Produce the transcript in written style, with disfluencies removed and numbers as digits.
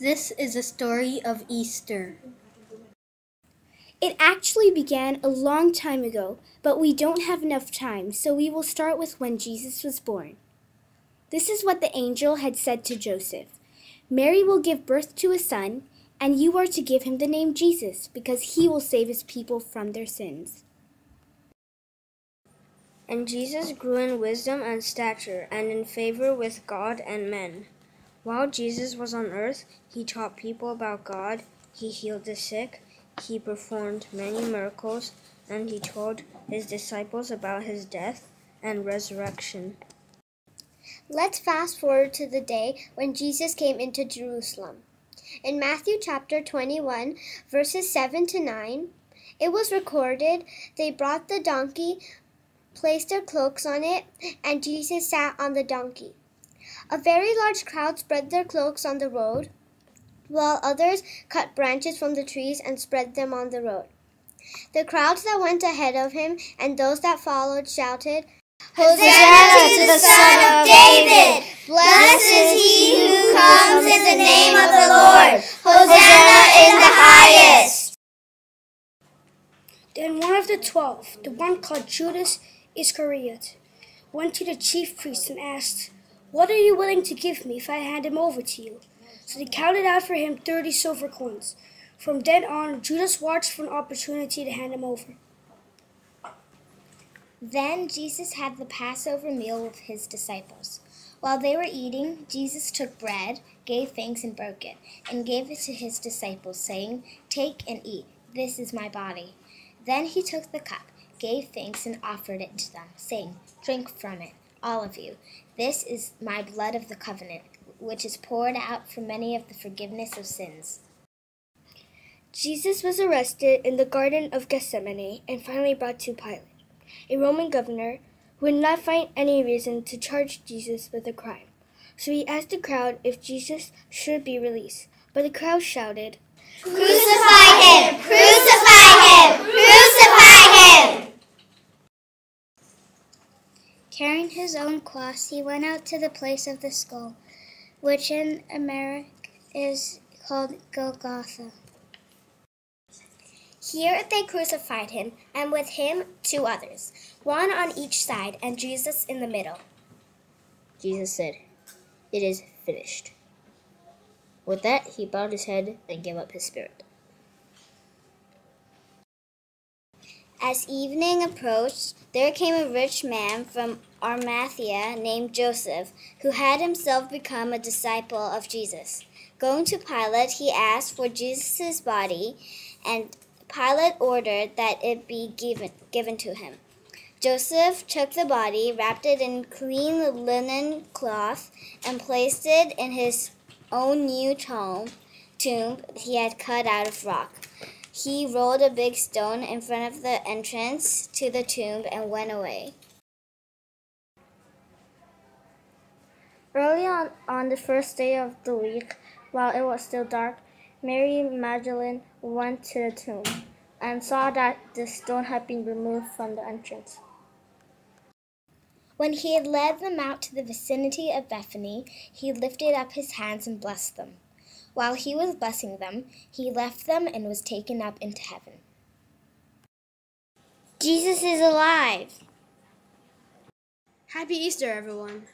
This is a story of Easter. It actually began a long time ago, but we don't have enough time, so we will start with when Jesus was born. This is what the angel had said to Joseph. Mary will give birth to a son, and you are to give him the name Jesus, because he will save his people from their sins. And Jesus grew in wisdom and stature, and in favor with God and men. While Jesus was on earth, he taught people about God, he healed the sick, he performed many miracles, and he told his disciples about his death and resurrection. Let's fast forward to the day when Jesus came into Jerusalem. In Matthew chapter 21, verses 7 to 9, it was recorded, they brought the donkey, placed their cloaks on it, and Jesus sat on the donkey. A very large crowd spread their cloaks on the road, while others cut branches from the trees and spread them on the road. The crowds that went ahead of him and those that followed shouted, Hosanna to the Son of David! Blessed is he who comes in the name of the Lord! Hosanna in the highest! Then one of the 12, the one called Judas Iscariot, went to the chief priests and asked, "What are you willing to give me if I hand him over to you?" So they counted out for him 30 silver coins. From then on, Judas watched for an opportunity to hand him over. Then Jesus had the Passover meal with his disciples. While they were eating, Jesus took bread, gave thanks and broke it, and gave it to his disciples, saying, "Take and eat. This is my body." Then he took the cup, gave thanks and offered it to them, saying, "Drink from it, all of you. This is my blood of the covenant, which is poured out for many of the forgiveness of sins." Jesus was arrested in the Garden of Gethsemane and finally brought to Pilate, a Roman governor who would not find any reason to charge Jesus with a crime. So he asked the crowd if Jesus should be released. But the crowd shouted, Crucify him! Crucify him! Crucify him! Carrying his own cross, he went out to the place of the skull, which in Aramaic is called Golgotha. Here they crucified him, and with him 2 others, one on each side and Jesus in the middle. Jesus said, "It is finished." With that, he bowed his head and gave up his spirit. As evening approached, there came a rich man from Arimathea named Joseph, who had himself become a disciple of Jesus. Going to Pilate, he asked for Jesus' body, and Pilate ordered that it be given to him. Joseph took the body, wrapped it in clean linen cloth, and placed it in his own new tomb he had cut out of rock. He rolled a big stone in front of the entrance to the tomb and went away. Early on the first day of the week, while it was still dark, Mary Magdalene went to the tomb and saw that the stone had been removed from the entrance. When he had led them out to the vicinity of Bethany, he lifted up his hands and blessed them. While he was blessing them, he left them and was taken up into heaven. Jesus is alive! Happy Easter, everyone!